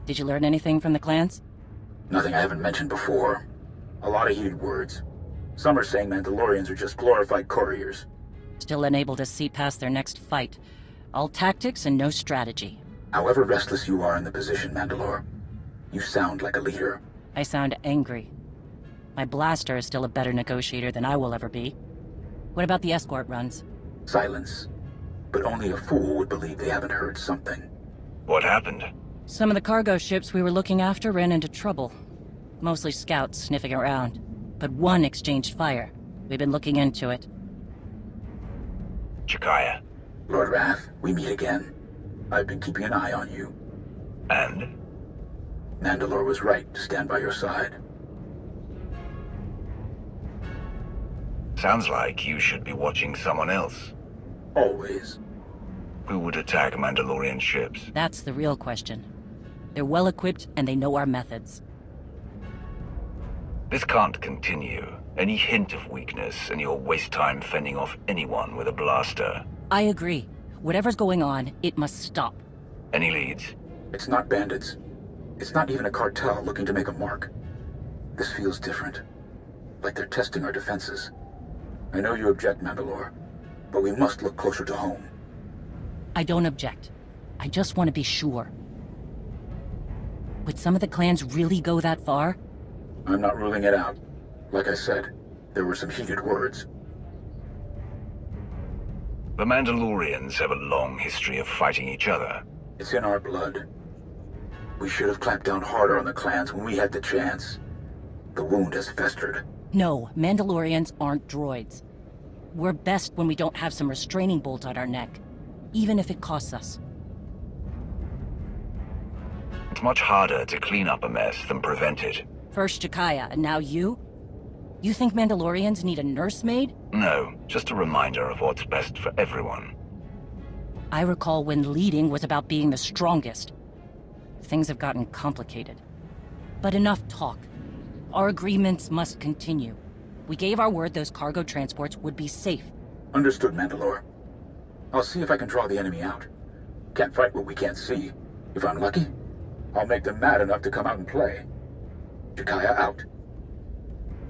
Did you learn anything from the clans? Nothing I haven't mentioned before. A lot of heated words. Some are saying Mandalorians are just glorified couriers. Still unable to see past their next fight. All tactics and no strategy. However restless you are in the position, Mandalore, you sound like a leader. I sound angry. My blaster is still a better negotiator than I will ever be. What about the escort runs? Silence. But only a fool would believe they haven't heard something. What happened? Some of the cargo ships we were looking after ran into trouble. Mostly scouts sniffing around. But one exchanged fire. We've been looking into it. Jakaya. Lord Wrath, we meet again. I've been keeping an eye on you. And? Mandalore was right to stand by your side. Sounds like you should be watching someone else. Always. Who would attack Mandalorian ships? That's the real question. They're well equipped and they know our methods. This can't continue. Any hint of weakness and you'll waste time fending off anyone with a blaster. I agree. Whatever's going on, it must stop. Any leads? It's not bandits. It's not even a cartel looking to make a mark. This feels different. Like they're testing our defenses. I know you object, Mandalore, but we must look closer to home. I don't object. I just want to be sure. Would some of the clans really go that far? I'm not ruling it out. Like I said, there were some heated words. The Mandalorians have a long history of fighting each other. It's in our blood. We should have clamped down harder on the clans when we had the chance. The wound has festered. No, Mandalorians aren't droids. We're best when we don't have some restraining bolt on our neck, even if it costs us. It's much harder to clean up a mess than prevent it. First Jakaya, and now you? You think Mandalorians need a nursemaid? No, just a reminder of what's best for everyone. I recall when leading was about being the strongest. Things have gotten complicated. But enough talk. Our agreements must continue. We gave our word those cargo transports would be safe. Understood, Mandalore. I'll see if I can draw the enemy out. Can't fight what we can't see. If I'm lucky, I'll make them mad enough to come out and play. Jakaya out.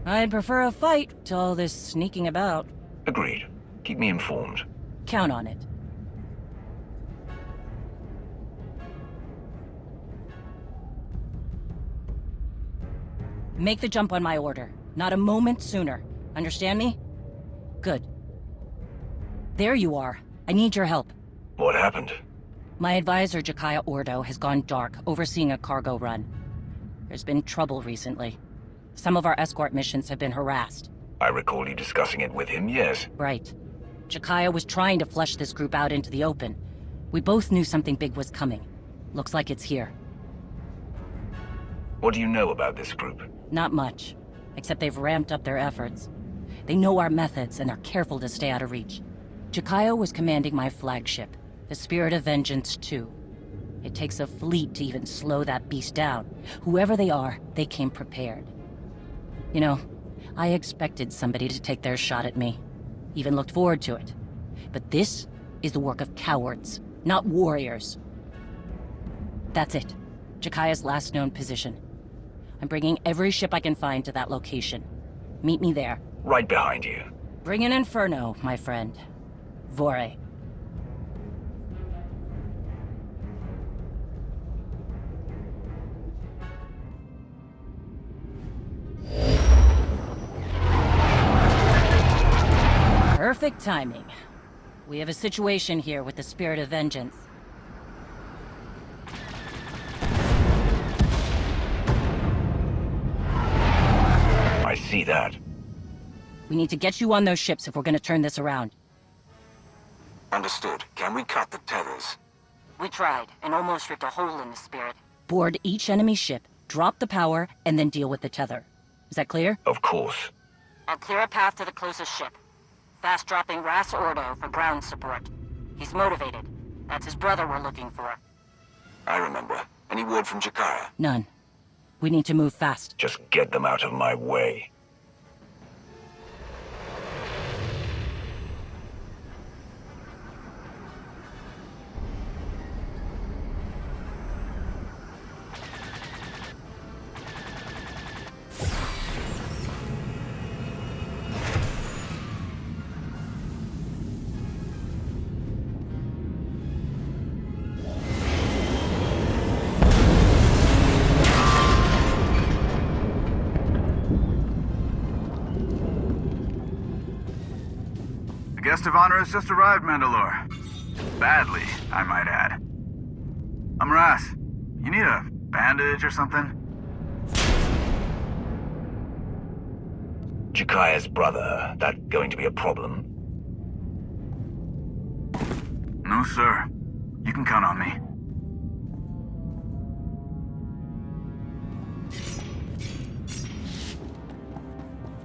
I'd prefer a fight to all this sneaking about. Agreed. Keep me informed. Count on it. Make the jump on my order. Not a moment sooner. Understand me? Good. There you are. I need your help. What happened? My advisor, Jakaya Ordo, has gone dark, overseeing a cargo run. There's been trouble recently. Some of our escort missions have been harassed. I recall you discussing it with him, yes. Right. Jakaya was trying to flush this group out into the open. We both knew something big was coming. Looks like it's here. What do you know about this group? Not much, except they've ramped up their efforts. They know our methods and are careful to stay out of reach. Jakaya was commanding my flagship, the Spirit of Vengeance 2. It takes a fleet to even slow that beast down. Whoever they are, they came prepared. You know, I expected somebody to take their shot at me. Even looked forward to it. But this is the work of cowards, not warriors. That's it. Jakaya's last known position. I'm bringing every ship I can find to that location. Meet me there. Right behind you. Bring an inferno, my friend. Vore. Perfect timing. We have a situation here with the Spirit of Vengeance. I see that. We need to get you on those ships if we're gonna turn this around. Understood. Can we cut the tethers? We tried, and almost ripped a hole in the Spirit. Board each enemy ship, drop the power, and then deal with the tether. Is that clear? Of course. I'll clear a path to the closest ship. Fast-dropping Ras Ordo for ground support. He's motivated. That's his brother we're looking for. I remember. Any word from Jakaya? None. We need to move fast. Just get them out of my way. guest of honor has just arrived, Mandalore. Badly, I might add. I'm Ras. You need a bandage or something? Jakaya's brother, that going to be a problem? No, sir. You can count on me.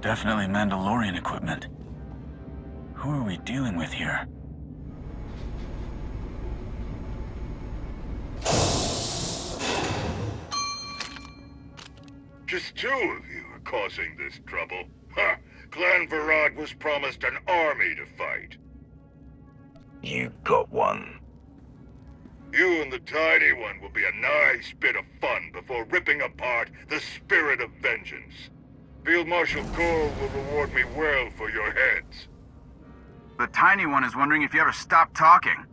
Definitely Mandalorian equipment. Who are we dealing with here? Just two of you are causing this trouble. Ha! Clan Varad was promised an army to fight. You got one. You and the tiny one will be a nice bit of fun before ripping apart the spirit of vengeance. Field Marshal Cole will reward me well for your heads. The tiny one is wondering if you ever stop talking.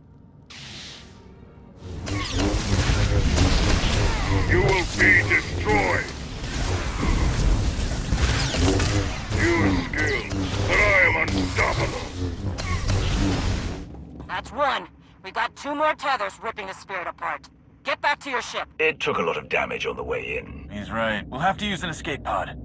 You will be destroyed. Use skills, but I am unstoppable. That's one. We got 2 more tethers ripping the spirit apart. Get back to your ship. It took a lot of damage on the way in. He's right. We'll have to use an escape pod.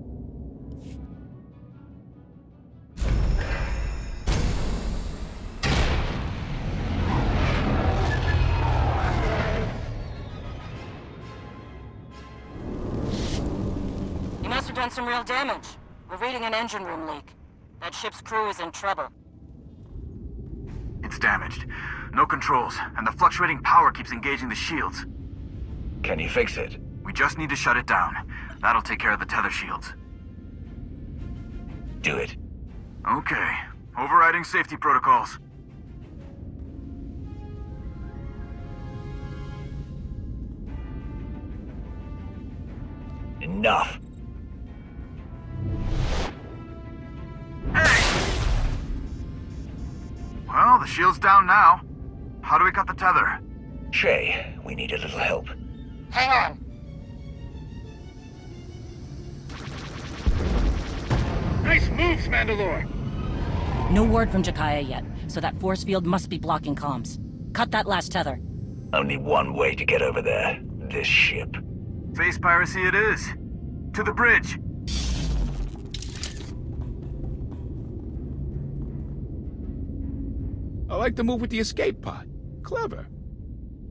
You must have done some real damage. We're reading an engine room leak. That ship's crew is in trouble. It's damaged. No controls, and the fluctuating power keeps engaging the shields. Can you fix it? We just need to shut it down. That'll take care of the tether shields. Do it. Okay. Overriding safety protocols. Enough. Hey! Well, the shield's down now. How do we cut the tether? Shay, we need a little help. Hang on. Nice moves, Mandalore! No word from Jakaya yet, so that force field must be blocking comms. Cut that last tether. Only one way to get over there. This ship. Face piracy it is. To the bridge. I like the move with the escape pod. Clever.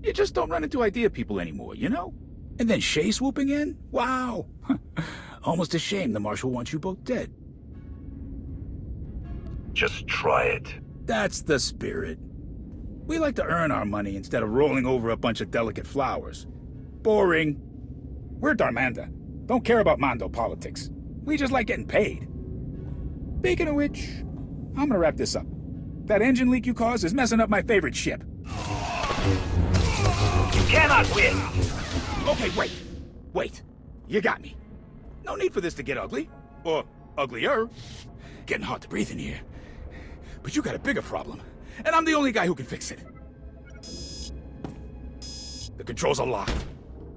You just don't run into idea people anymore, you know? And then Shay swooping in? Wow! Almost a shame the Marshal wants you both dead. Just try it. That's the spirit. We like to earn our money instead of rolling over a bunch of delicate flowers. Boring. We're Darmanda. Don't care about Mando politics. We just like getting paid. Speaking of which, I'm gonna wrap this up. That engine leak you caused is messing up my favorite ship. You cannot win! Okay, wait. You got me. No need for this to get ugly. Or uglier. Getting hard to breathe in here. But you got a bigger problem. And I'm the only guy who can fix it. The controls are locked.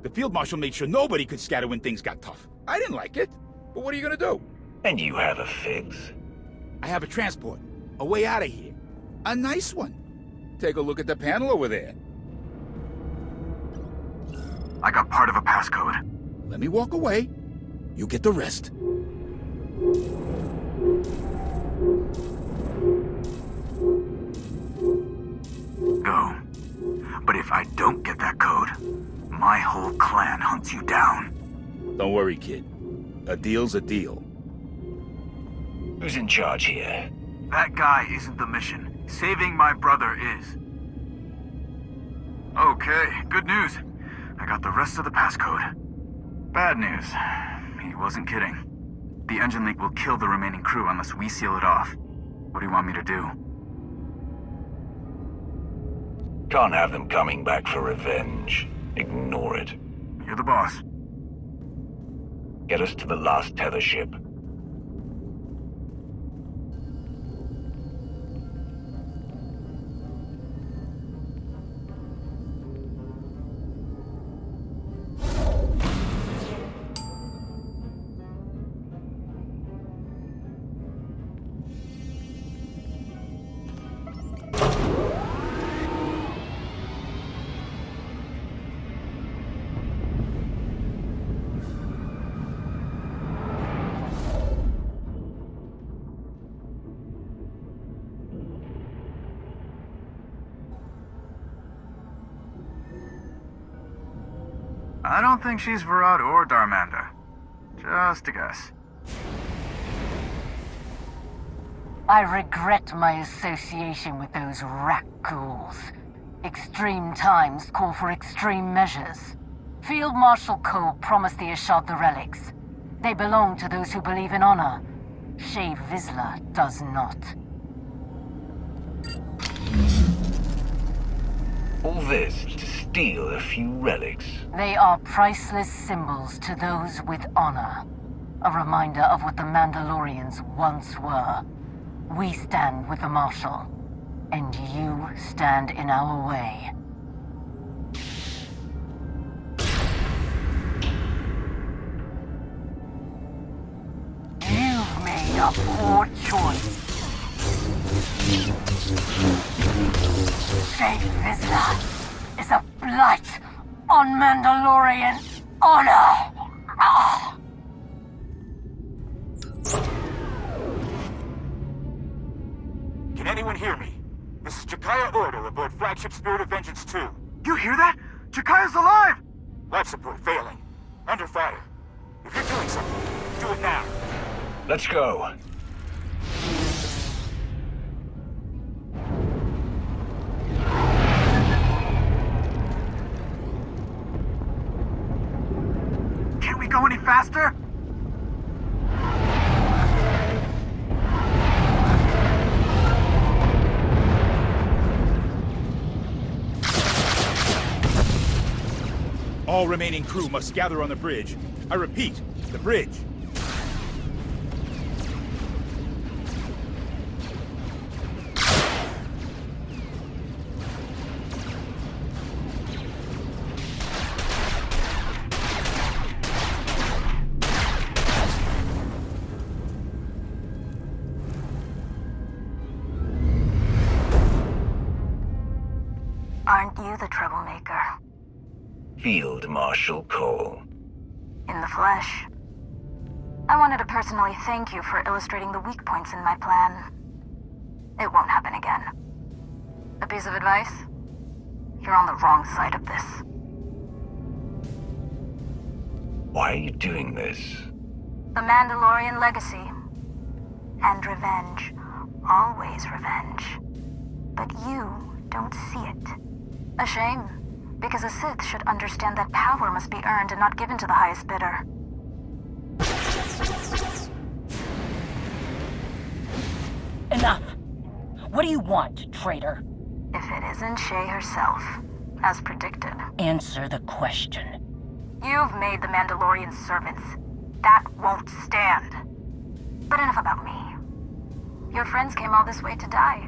The Field Marshal made sure nobody could scatter when things got tough. I didn't like it. But what are you gonna do? And you have a fix. I have a transport. A way out of here. A nice one. Take a look at the panel over there. I got part of a passcode. Let me walk away. You get the rest. Go. But if I don't get that code, my whole clan hunts you down. Don't worry, kid. A deal's a deal. Who's in charge here? That guy isn't the mission. Saving my brother is. Okay, good news. I got the rest of the passcode. Bad news. He wasn't kidding. The engine leak will kill the remaining crew unless we seal it off. What do you want me to do? Can't have them coming back for revenge. Ignore it. You're the boss. Get us to the last tether ship. I don't think she's Varad or Darmanda. Just a guess. I regret my association with those rat ghouls. Extreme times call for extreme measures. Field Marshal Cole promised the Ashad the relics. They belong to those who believe in honor. Shea Vizsla does not. All this to steal a few relics. They are priceless symbols to those with honor. A reminder of what the Mandalorians once were. We stand with the Marshal, and you stand in our way. You've made a poor choice. Shea Vizsla is a blight on Mandalorian honor. Ah. Can anyone hear me? This is Jakaya Order aboard flagship Spirit of Vengeance 2. You hear that? Jakaya's alive! Life support failing. Under fire. If you're doing something, do it now. Let's go. Can't we go any faster? All remaining crew must gather on the bridge. I repeat, the bridge. Aren't you the troublemaker? Field Marshal Cole. In the flesh. I wanted to personally thank you for illustrating the weak points in my plan. It won't happen again. A piece of advice? You're on the wrong side of this. Why are you doing this? The Mandalorian legacy. And revenge. Always revenge. But you don't see it. A shame. Because a Sith should understand that power must be earned and not given to the highest bidder. Enough! What do you want, traitor? If it isn't Shea herself, as predicted. Answer the question. You've made the Mandalorian servants. That won't stand. But enough about me. Your friends came all this way to die.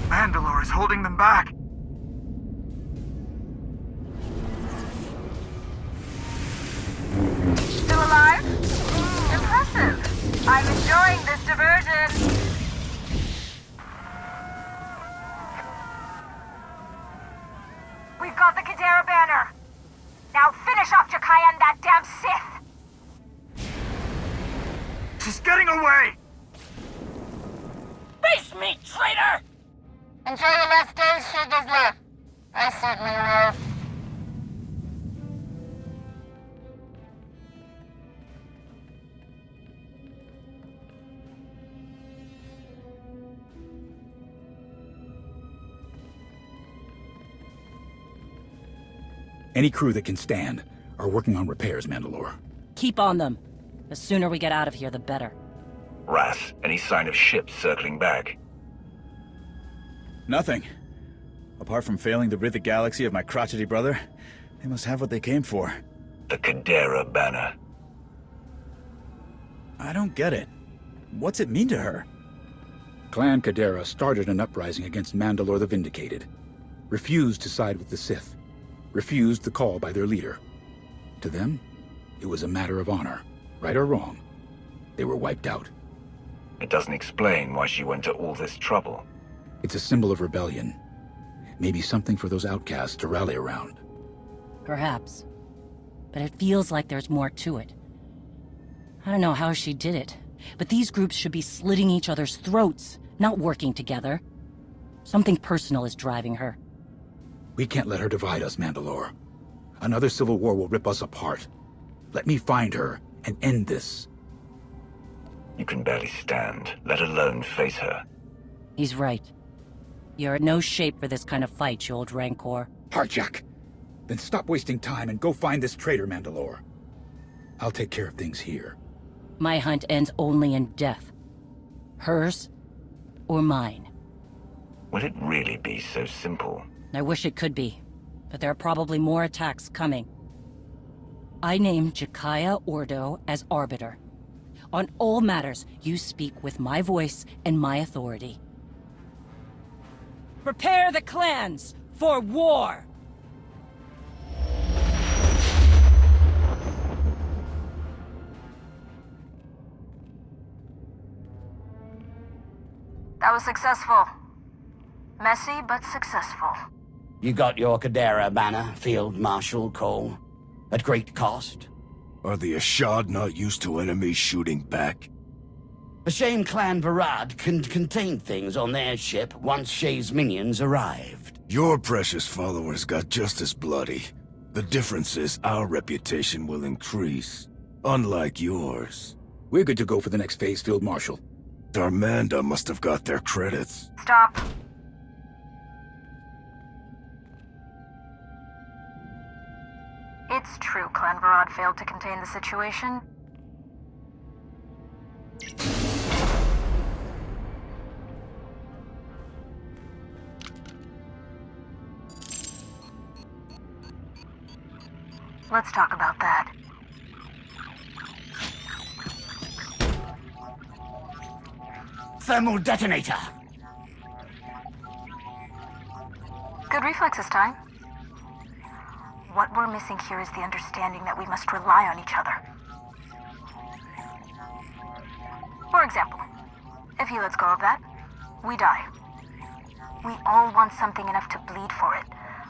Mandalore is holding them back. Still alive? Impressive. I'm enjoying this diversion. We've got the Kadera banner. Now finish off Jakaya and that damn Sith. She's getting away! Face me, traitor! Enjoy your last days, Shea Vizsla. I certainly will. Any crew that can stand are working on repairs, Mandalore. Keep on them. The sooner we get out of here, the better. Ras, any sign of ships circling back? Nothing. Apart from failing to rid the galaxy of my crotchety brother, they must have what they came for. The Kadera banner. I don't get it. What's it mean to her? Clan Kadera started an uprising against Mandalore the Vindicated. Refused to side with the Sith. Refused the call by their leader. To them, it was a matter of honor. Right or wrong, they were wiped out. It doesn't explain why she went to all this trouble. It's a symbol of rebellion. Maybe something for those outcasts to rally around. Perhaps. But it feels like there's more to it. I don't know how she did it, but these groups should be slitting each other's throats, not working together. Something personal is driving her. We can't let her divide us, Mandalore. Another civil war will rip us apart. Let me find her and end this. You can barely stand, let alone face her. He's right. You're in no shape for this kind of fight, you old Rancor. Harjak! Then stop wasting time and go find this traitor, Mandalore. I'll take care of things here. My hunt ends only in death. Hers or mine. Will it really be so simple? I wish it could be, but there are probably more attacks coming. I name Jakaya Ordo as Arbiter. On all matters, you speak with my voice and my authority. Prepare the clans for war! That was successful. Messy, but successful. You got your Kadera banner, Field Marshal Cole. At great cost. Are the Ashad not used to enemies shooting back? The shame Clan Varad can contain things on their ship once Shay's minions arrived. Your precious followers got just as bloody. The difference is our reputation will increase. Unlike yours. We're good to go for the next phase, Field Marshal. Darmanda must have got their credits. Stop. It's true Clan Varad failed to contain the situation. Let's talk about that. Thermal detonator! Good reflexes, time. What we're missing here is the understanding that we must rely on each other. For example, if he lets go of that, we die. We all want something enough to bleed for it.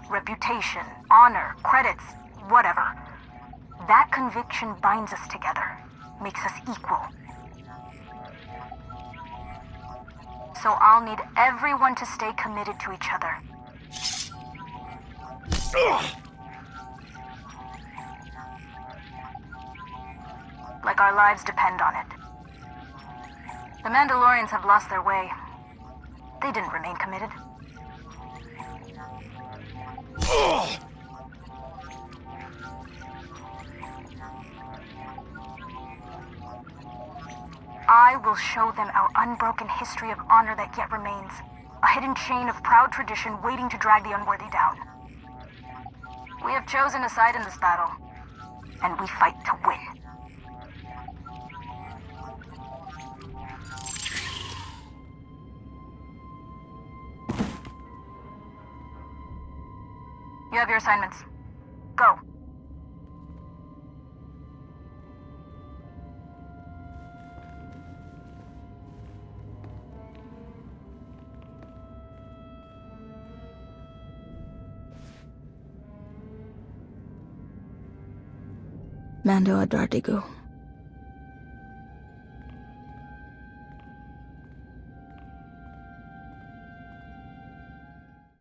Reputation, honor, credits, whatever. That conviction binds us together, makes us equal. So I'll need everyone to stay committed to each other. Like our lives depend on it. The Mandalorians have lost their way. They didn't remain committed. I will show them our unbroken history of honor that yet remains. A hidden chain of proud tradition waiting to drag the unworthy down. We have chosen a side in this battle, and we fight to win. You have your assignments. Go. Mando Adardigo.